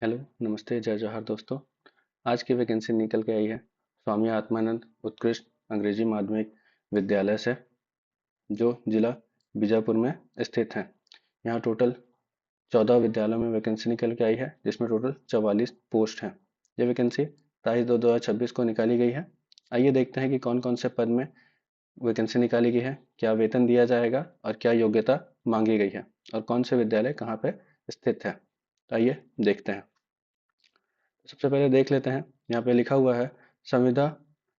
Hello, नमस्ते, जय जोहार दोस्तों। आज की वैकेंसी निकल के आई है स्वामी आत्मानंद उत्कृष्ट अंग्रेजी माध्यमिक विद्यालय से, जो जिला बीजापुर में स्थित है। यहाँ टोटल 14 विद्यालयों में वैकेंसी निकल के आई है, जिसमें टोटल 44 पोस्ट हैं। ये वैकेंसी 23/2/2026 को निकाली गई है। आइए देखते हैं कि कौन कौन से पद में वैकेंसी निकाली गई है, क्या वेतन दिया जाएगा और क्या योग्यता मांगी गई है, और कौन से विद्यालय कहाँ पे स्थित है। तो आइए देखते हैं। सबसे पहले देख लेते हैं। यहाँ पे लिखा हुआ है, संविदा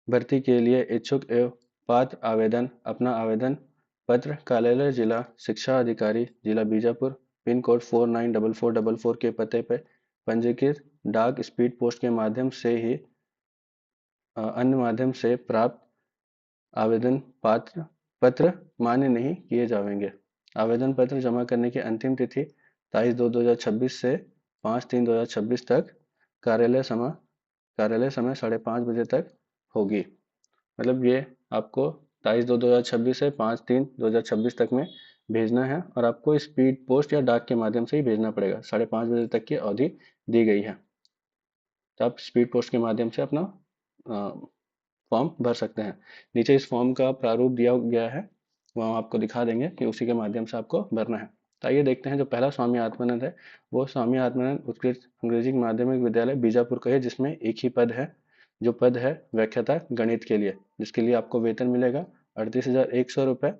भर्ती के लिए इच्छुक एवं पात्र आवेदन अपना आवेदन पत्र कार्यालय जिला शिक्षा अधिकारी जिला बीजापुर पिन कोड 494444 के पते पर पंजीकृत डाक स्पीड पोस्ट के माध्यम से ही अन्य माध्यम से प्राप्त आवेदन पात्र पत्र मान्य नहीं किए जाएंगे। आवेदन पत्र जमा करने की अंतिम तिथि 23/2/2026 से 5/3/2026 तक कार्यालय समय 5:30 बजे तक होगी। मतलब ये आपको 23/2/2026 से 5/3/2026 तक में भेजना है, और आपको स्पीड पोस्ट या डाक के माध्यम से ही भेजना पड़ेगा। 5:30 बजे तक की अवधि दी गई है, तो आप स्पीड पोस्ट के माध्यम से अपना फॉर्म भर सकते हैं। नीचे इस फॉर्म का प्रारूप दिया गया है, वो हम आपको दिखा देंगे कि उसी के माध्यम से आपको भरना है। तो आइए देखते हैं। जो पहला स्वामी आत्मानंद है, वो स्वामी आत्मानंद उत्कृष्ट अंग्रेजी माध्यमिक विद्यालय बीजापुर का है, जिसमें एक ही पद है। जो पद है व्याख्याता गणित के लिए, जिसके लिए आपको वेतन मिलेगा 38,100 रुपये।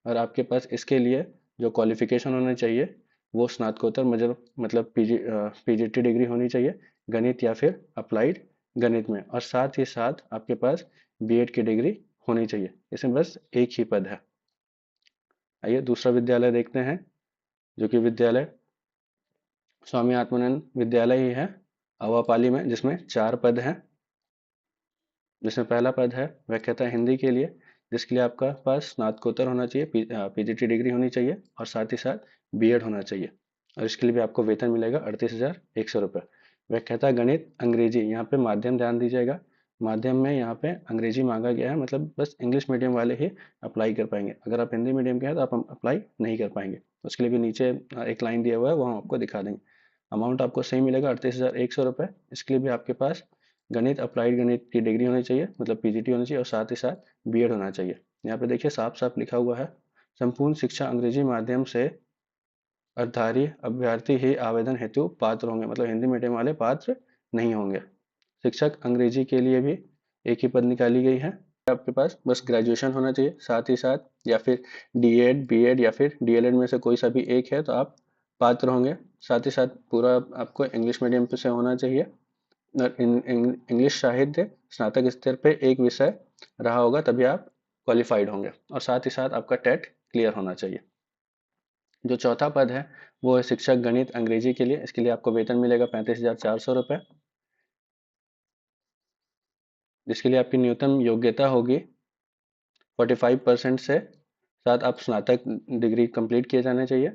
और आपके पास इसके लिए जो क्वालिफिकेशन होना चाहिए, वो स्नातकोत्तर मतलब पीजीटी डिग्री होनी चाहिए गणित या फिर अप्लाइड गणित में, और साथ ही साथ आपके पास बीएड की डिग्री होनी चाहिए। इसमें बस एक ही पद है। आइए दूसरा विद्यालय देखते हैं, जो कि विद्यालय स्वामी आत्मानंद विद्यालय ही है अवापाली में, जिसमें 4 पद हैं। जिसमें पहला पद है व्याख्याता हिंदी के लिए, जिसके लिए आपका पास स्नातकोत्तर होना चाहिए, पीजीटी डिग्री होनी चाहिए, और साथ ही साथ बीएड होना चाहिए। और इसके लिए भी आपको वेतन मिलेगा 38,100 रुपये। व्याख्याता गणित अंग्रेजी, यहाँ पे माध्यम ध्यान दीजिएगा। माध्यम में यहाँ पे अंग्रेजी मांगा गया है, मतलब बस इंग्लिश मीडियम वाले ही अप्लाई कर पाएंगे। अगर आप हिंदी मीडियम के हैं तो आप अप्लाई नहीं कर पाएंगे। उसके लिए भी नीचे एक लाइन दिया हुआ है, वो हम आपको दिखा देंगे। अमाउंट आपको सही मिलेगा 38,100 रुपये। इसके लिए भी आपके पास गणित अप्लाइड गणित की डिग्री होनी चाहिए, मतलब पीजीटी होनी चाहिए, और साथ ही साथ बीएड होना चाहिए। यहाँ पे देखिए साफ साफ लिखा हुआ है, संपूर्ण शिक्षा अंग्रेजी माध्यम से अर्धारी अभ्यर्थी ही आवेदन हेतु पात्र होंगे, मतलब हिंदी मीडियम वाले पात्र नहीं होंगे। शिक्षक अंग्रेजी के लिए भी एक ही पद निकाली गई है। आपके पास बस ग्रेजुएशन होना चाहिए, साथ ही साथ या फिर डीएड बीएड या फिर डीएलएड में से कोई सा भी एक है तो आप पात्र होंगे। साथ ही साथ पूरा आपको इंग्लिश मीडियम से होना चाहिए, और इंग्लिश साहित्य स्नातक स्तर पे एक विषय रहा होगा, तभी आप क्वालिफाइड होंगे। और साथ ही साथ आपका टेट क्लियर होना चाहिए। जो चौथा पद है, वो है शिक्षक गणित अंग्रेजी के लिए। इसके लिए आपको वेतन मिलेगा 35,400 रुपये, जिसके लिए आपकी न्यूनतम योग्यता होगी 45% से। साथ आप स्नातक डिग्री कंप्लीट किए जाने चाहिए,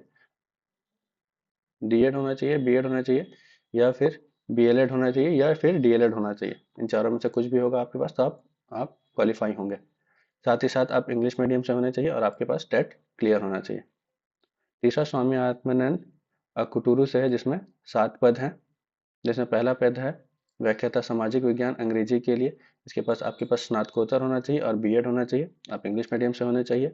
डीएड होना चाहिए, बीएड होना चाहिए, या फिर बीएलएड होना चाहिए, या फिर डीएलएड होना चाहिए। इन चारों में से कुछ भी होगा आपके पास, तो आप क्वालिफाई होंगे। साथ ही साथ आप इंग्लिश मीडियम से होने चाहिए, और आपके पास टेट क्लियर होना चाहिए। तीसरा स्वामी आत्मानंद कुटुरु से है, जिसमें 7 पद हैं। जिसमें पहला पद है व्याख्याता सामाजिक विज्ञान अंग्रेजी के लिए। इसके पास आपके पास स्नातकोत्तर होना चाहिए और बीएड होना चाहिए। आप इंग्लिश मीडियम से होने चाहिए।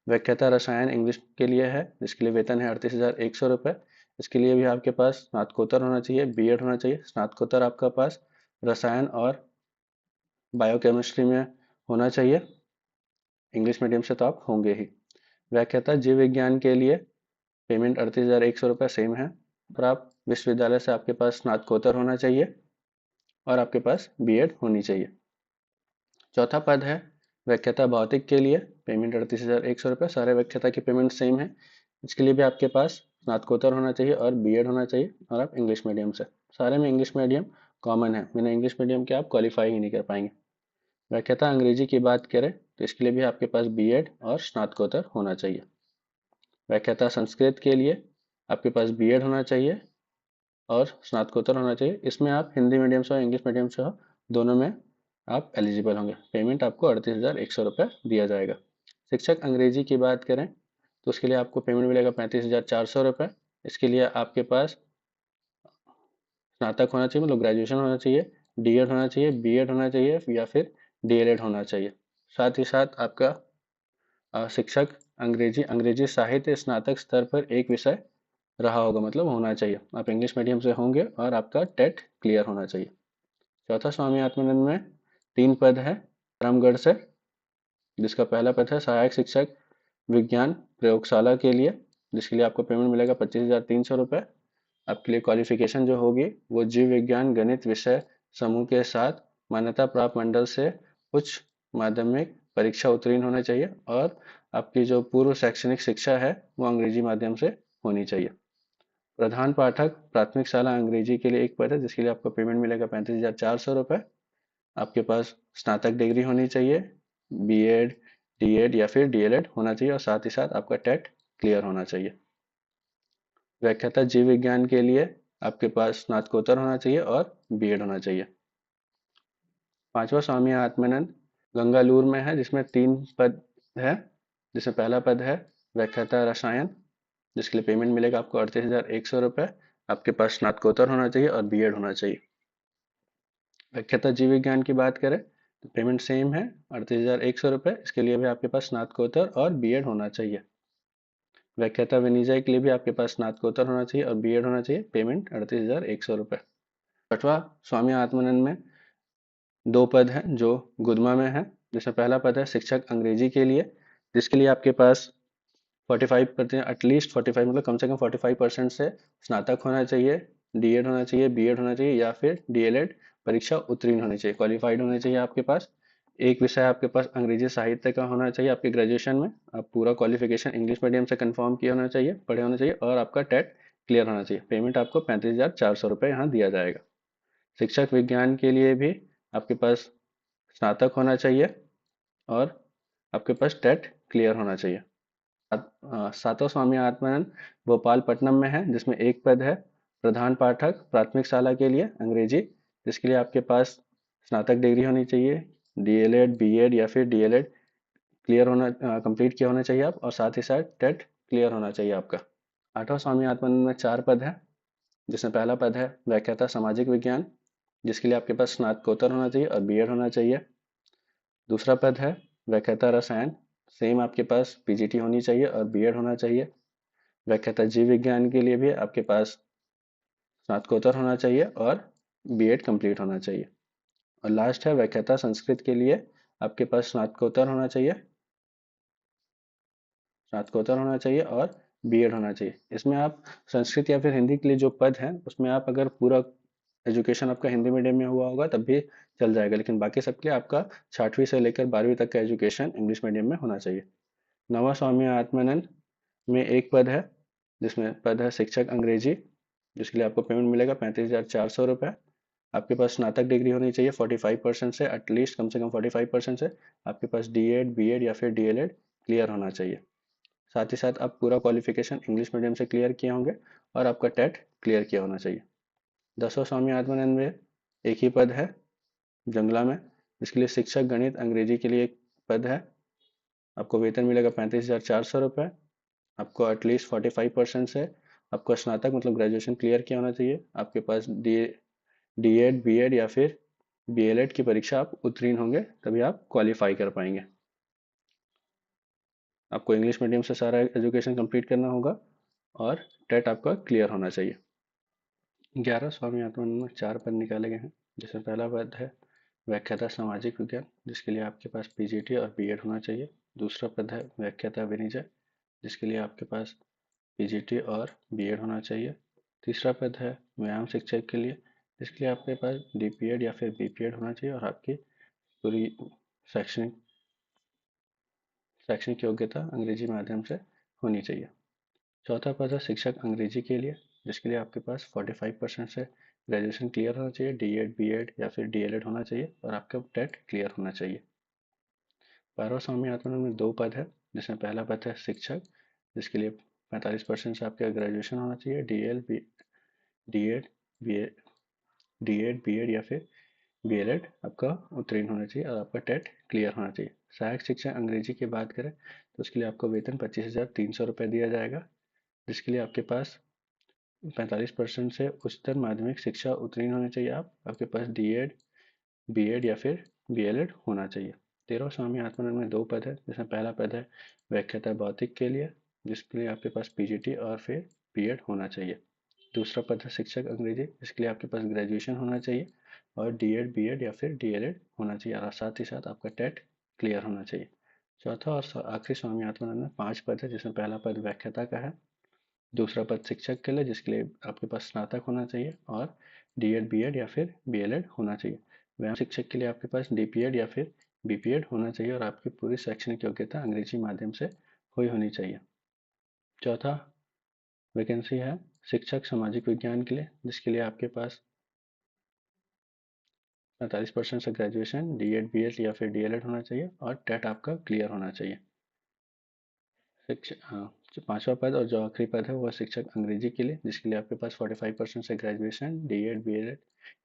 व्याख्याता रसायन इंग्लिश के लिए है, जिसके लिए वेतन है 38,100 रुपये। इसके लिए भी आपके पास स्नातकोत्तर होना चाहिए, बीएड होना चाहिए। स्नातकोत्तर आपका पास रसायन और बायोकेमिस्ट्री में होना चाहिए। इंग्लिश मीडियम से तो आप होंगे ही। व्याख्याता जीव विज्ञान के लिए पेमेंट 38,100 रुपये सेम है। और आप विश्वविद्यालय से आपके पास स्नातकोत्तर होना चाहिए, और आपके पास बीएड होनी चाहिए। चौथा पद है व्याख्याता भौतिक के लिए, पेमेंट 38,100 रुपये। सारे व्याख्याता की पेमेंट सेम है। इसके लिए भी आपके पास स्नातकोत्तर होना चाहिए और बीएड होना चाहिए, और आप इंग्लिश मीडियम से। सारे में इंग्लिश मीडियम कॉमन है, बिना इंग्लिश मीडियम के आप क्वालिफाई ही नहीं कर पाएंगे। व्याख्याता अंग्रेजी की बात करें तो इसके लिए भी आपके पास बीएड और स्नातकोत्तर होना चाहिए। व्याख्याता संस्कृत के लिए आपके पास बीएड होना चाहिए और स्नातकोत्तर होना चाहिए। इसमें आप हिंदी मीडियम से हो इंग्लिश मीडियम से हो, दोनों में आप एलिजिबल होंगे। पेमेंट आपको 38,100 रुपये दिया जाएगा। शिक्षक अंग्रेजी की बात करें तो उसके लिए आपको पेमेंट मिलेगा 35,400 रुपये। इसके लिए आपके पास स्नातक होना चाहिए, मतलब ग्रेजुएशन होना चाहिए, डीएड होना चाहिए, बीएड होना चाहिए या फिर डीएलएड होना चाहिए। साथ ही साथ आपका शिक्षक अंग्रेजी साहित्य स्नातक स्तर पर एक विषय रहा होगा, मतलब होना चाहिए। आप इंग्लिश मीडियम से होंगे और आपका टेट क्लियर होना चाहिए। चौथा, स्वामी आत्मानंद में 3 पद है रामगढ़ से, जिसका पहला पद है सहायक शिक्षक विज्ञान प्रयोगशाला के लिए, जिसके लिए आपको पेमेंट मिलेगा 25,300 रुपये। आपके लिए क्वालिफिकेशन जो होगी वो जीव विज्ञान गणित विषय समूह के साथ मान्यता प्राप्त मंडल से उच्च माध्यमिक परीक्षा उत्तीर्ण होना चाहिए, और आपकी जो पूर्व शैक्षणिक शिक्षा है वो अंग्रेजी माध्यम से होनी चाहिए। प्रधान पाठक प्राथमिक शाला अंग्रेजी के लिए एक पद है, जिसके लिए आपको पेमेंट मिलेगा 35,400 रुपये। आपके पास स्नातक डिग्री होनी चाहिए, बीएड, डीएड या फिर डीएलएड होना चाहिए, और साथ ही साथ आपका टेट क्लियर होना चाहिए। व्याख्याता जीव विज्ञान के लिए आपके पास स्नातकोत्तर होना चाहिए और बीएड होना चाहिए। पांचवा, स्वामी आत्मानंद गंगालूर में है, जिसमें 3 पद है, जिसमें पहला पद है व्याख्याता रसायन, जिसके लिए पेमेंट मिलेगा आपको 38,100 रुपये। आपके पास स्नातकोत्तर होना चाहिए और बीएड होना चाहिए। व्याख्याता जीव विज्ञान की बात करें तो पेमेंट सेम है, 38,100 रुपये। इसके लिए भी आपके पास स्नातकोत्तर और बीएड होना चाहिए। व्याख्याता विनिजय के लिए भी आपके पास स्नातकोत्तर होना चाहिए और बीएड होना चाहिए, पेमेंट 38,100 रुपये। छठवा, स्वामी आत्मानंद में 2 पद हैं जो गुदमा में है, जिसमें पहला पद है शिक्षक अंग्रेजी के लिए, जिसके लिए आपके पास 45%, एटलीस्ट 45, मतलब कम से कम 45% से स्नातक होना चाहिए, डीएड होना चाहिए, बीएड होना चाहिए या फिर डीएलएड परीक्षा उत्तीर्ण होनी चाहिए, क्वालिफाइड होने चाहिए आपके पास। एक विषय आपके पास अंग्रेजी साहित्य का होना चाहिए आपके ग्रेजुएशन में। आप पूरा क्वालिफिकेशन इंग्लिश मीडियम से कंफर्म किया होना चाहिए, पढ़े होना चाहिए, और आपका टेट क्लियर होना चाहिए। पेमेंट आपको 35,400 रुपये यहाँ दिया जाएगा। शिक्षक विज्ञान के लिए भी आपके पास स्नातक होना चाहिए और आपके पास टेट क्लियर होना चाहिए। सातवां, स्वामी आत्मानंद भोपालपट्टनम में है, जिसमें एक पद है प्रधान पाठक प्राथमिक शाला के लिए अंग्रेजी, जिसके लिए आपके पास स्नातक डिग्री होनी चाहिए, डीएलएड, बीएड या फिर डीएलएड क्लियर होना, कंप्लीट किया होना चाहिए आप, और साथ ही साथ टेट क्लियर होना चाहिए आपका। आठवां, स्वामी आत्मानंद में 4 पद है, जिसमें पहला पद है व्याख्याता सामाजिक विज्ञान, जिसके लिए आपके पास स्नातकोत्तर होना चाहिए और बीएड होना चाहिए। दूसरा पद है व्याख्याता रसायन, सेम आपके पास पीजीटी होनी चाहिए और बीएड होना चाहिए। व्याख्याता जीव विज्ञान के लिए भी आपके पास स्नातकोत्तर होना चाहिए और बीएड कंप्लीट होना चाहिए। और लास्ट है व्याख्याता संस्कृत के लिए आपके पास स्नातकोत्तर होना चाहिए और बीएड होना चाहिए। इसमें आप संस्कृत या फिर हिंदी के लिए जो पद हैं उसमें आप अगर पूरा एजुकेशन आपका हिंदी मीडियम में हुआ होगा तब भी चल जाएगा, लेकिन बाकी सबके लिए आपका 6वीं से लेकर 12वीं तक का एजुकेशन इंग्लिश मीडियम में होना चाहिए। नवा, स्वामी आत्मानंद में एक पद है, जिसमें पद है शिक्षक अंग्रेजी, जिसके लिए आपको पेमेंट मिलेगा 35,400 रुपये। आपके पास स्नातक डिग्री होनी चाहिए 45% से, एटलीस्ट कम से कम 45% से। आपके पास डीएड, बीएड या फिर डीएलएड क्लियर होना चाहिए। साथ ही साथ आप पूरा क्वालिफिकेशन इंग्लिश मीडियम से क्लियर किए होंगे और आपका टेट क्लियर किया होना चाहिए। 10वां, स्वामी आत्मानंद में एक ही पद है जंगला में, जिसके लिए शिक्षक गणित अंग्रेजी के लिए एक पद है। आपको वेतन मिलेगा 35,400 रुपये। आपको एटलीस्ट 45% से आपका स्नातक मतलब ग्रेजुएशन क्लियर किया होना चाहिए। आपके पास डीएड, बीएड या फिर बीएलएड की परीक्षा आप उत्तीर्ण होंगे, तभी आप क्वालिफाई कर पाएंगे। आपको इंग्लिश मीडियम से सारा एजुकेशन कंप्लीट करना होगा और टेट आपका क्लियर होना चाहिए। 11, स्वामी आत्मानंद में 4 पद निकाले गए हैं, जिसमें पहला पद है व्याख्याता सामाजिक विज्ञान, जिसके लिए आपके पास पीजीटी और बीएड होना चाहिए। दूसरा पद है व्याख्याता विनिजय, जिसके लिए आपके पास पीजीटी और बीएड होना चाहिए। तीसरा पद है व्यायाम शिक्षक के लिए, जिसके लिए आपके पास डीपीएड या फिर बीपीएड होना चाहिए और आपकी पूरी शैक्षणिक शैक्षणिक योग्यता अंग्रेजी माध्यम से होनी चाहिए। चौथा पद है शिक्षक अंग्रेजी के लिए, जिसके लिए आपके पास 45% से ग्रेजुएशन क्लियर होना चाहिए, डीएड, बीएड या फिर डीएलएड होना चाहिए और आपका टेट क्लियर होना चाहिए। 12वां, स्वामी आत्मानंद में 2 पद है, जिसमें पहला पद है शिक्षक, जिसके लिए 45% से आपका ग्रेजुएशन होना चाहिए, डीएड, बीएड या फिर बीएलएड आपका उत्तीर्ण होना चाहिए और आपका टेट क्लियर होना चाहिए। सहायक शिक्षक अंग्रेजी की बात करें तो उसके लिए आपको वेतन 25,300 रुपये दिया जाएगा, जिसके लिए आपके पास 45% से उच्चतर माध्यमिक शिक्षा उत्तीर्ण होने चाहिए आपके पास डीएड, बीएड या फिर बीएलएड होना चाहिए। 13 स्वामी आत्मानंद में 2 पद है, जिसमें पहला पद है व्याख्याता भौतिक के लिए, जिसके लिए आपके पास पीजीटी और फिर बीएड होना चाहिए। दूसरा पद है शिक्षक अंग्रेजी, इसके लिए आपके पास ग्रेजुएशन होना चाहिए और डीएड, बीएड या फिर डीएलएड होना चाहिए और साथ ही साथ आपका टेट क्लियर होना चाहिए। चौथा और आखिरी स्वामी आत्मानंद में 5 पद है, जिसमें पहला पद व्याख्याता का है, दूसरा पद शिक्षक के लिए जिसके लिए आपके पास स्नातक होना चाहिए और डीएड, बीएड या फिर बीएलएड होना चाहिए। व्यायाम शिक्षक के लिए आपके पास डीपीएड या फिर बीपीएड होना चाहिए और आपकी पूरी शैक्षणिक योग्यता अंग्रेजी माध्यम से हुई होनी चाहिए। चौथा वैकेंसी है शिक्षक सामाजिक विज्ञान के लिए, जिसके लिए आपके पास 45% से ग्रेजुएशन, डीएड, बीएड या फिर डीएलएड होना चाहिए और टेट आपका क्लियर होना चाहिए। हाँ, जो पांचवा पद और जो आखिरी पद है वो शिक्षक अंग्रेजी के लिए, जिसके लिए आपके पास 45% से ग्रेजुएशन, डीएड, बीएड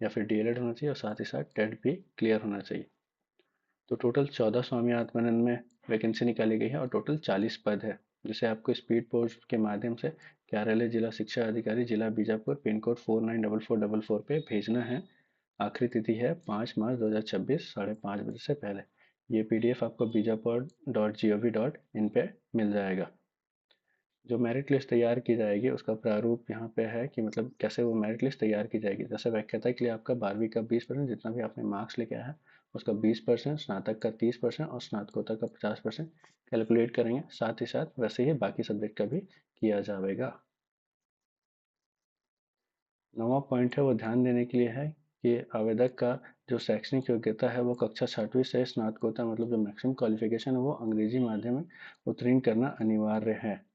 या फिर डीएलएड होना चाहिए और साथ ही साथ टेट भी क्लियर होना चाहिए। तो टोटल 14 स्वामी आत्मानंद में वैकेंसी निकाली गई है और टोटल 40 पद है, जिसे आपको स्पीड पोस्ट के माध्यम से कार्यालय जिला शिक्षा अधिकारी जिला बीजापुर पिन कोड 494444 पे भेजना है। आखिरी तिथि है 5 मार्च 2026 5:30 बजे से पहले। ये पीडीएफ आपको bijapur.gov.in पे मिल जाएगा। जो मेरिट लिस्ट तैयार की जाएगी उसका प्रारूप यहाँ पे है कि मतलब कैसे वो मेरिट लिस्ट तैयार की जाएगी। जैसे व्याख्याता के लिए आपका 12वीं का 20%, जितना भी आपने मार्क्स लेके आया है उसका 20%, स्नातक का 30% और स्नातकोत्तर का 50% कैलकुलेट करेंगे। साथ ही साथ वैसे ही बाकी सब्जेक्ट का भी किया जाएगा। 9वां पॉइंट है वो ध्यान देने के लिए है कि आवेदक का जो शैक्षणिक योग्यता है वो कक्षा 6वीं से स्नातकोत्तर मतलब जो मैक्सिमम क्वालिफिकेशन है वो अंग्रेजी माध्यम में उत्तीर्ण करना अनिवार्य है।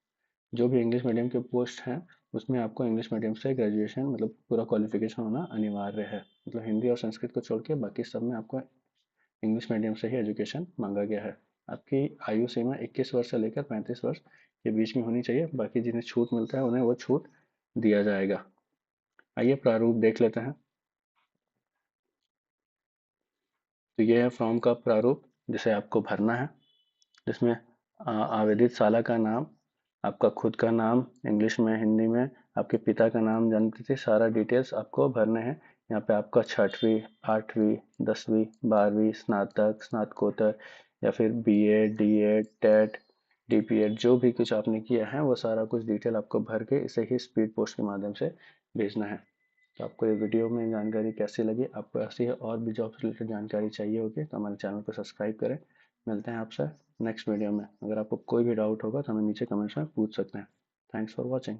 जो भी इंग्लिश मीडियम के पोस्ट हैं उसमें आपको इंग्लिश मीडियम से ग्रेजुएशन मतलब पूरा क्वालिफिकेशन होना अनिवार्य है। मतलब हिंदी और संस्कृत को छोड़ के बाकी सब में आपको इंग्लिश मीडियम से ही एजुकेशन मांगा गया है। आपकी आयु सीमा 21 वर्ष से लेकर 35 वर्ष के बीच में होनी चाहिए। बाकी जिन्हें छूट मिलता है उन्हें वो छूट दिया जाएगा। आइए प्रारूप देख लेते हैं। तो ये है फॉर्म का प्रारूप जिसे आपको भरना है, जिसमें आवेदित साला का नाम, आपका खुद का नाम इंग्लिश में, हिंदी में, आपके पिता का नाम, जन्म तिथि, सारा डिटेल्स आपको भरने हैं। यहाँ पे आपका 6वीं, 8वीं, 10वीं, 12वीं, स्नातक, स्नातकोत्तर या फिर बीएड, डीएड, टेट, डीपीएड जो भी कुछ आपने किया है वो सारा कुछ डिटेल आपको भर के इसे ही स्पीड पोस्ट के माध्यम से भेजना है। तो आपको ये वीडियो में जानकारी कैसी लगी? आपको ऐसी और भी जॉब से रिलेटेड जानकारी चाहिए होगी तो हमारे चैनल को सब्सक्राइब करें। मिलते हैं आपसे नेक्स्ट वीडियो में। अगर आपको कोई भी डाउट होगा तो हमें नीचे कमेंट्स में पूछ सकते हैं। Thanks for watching.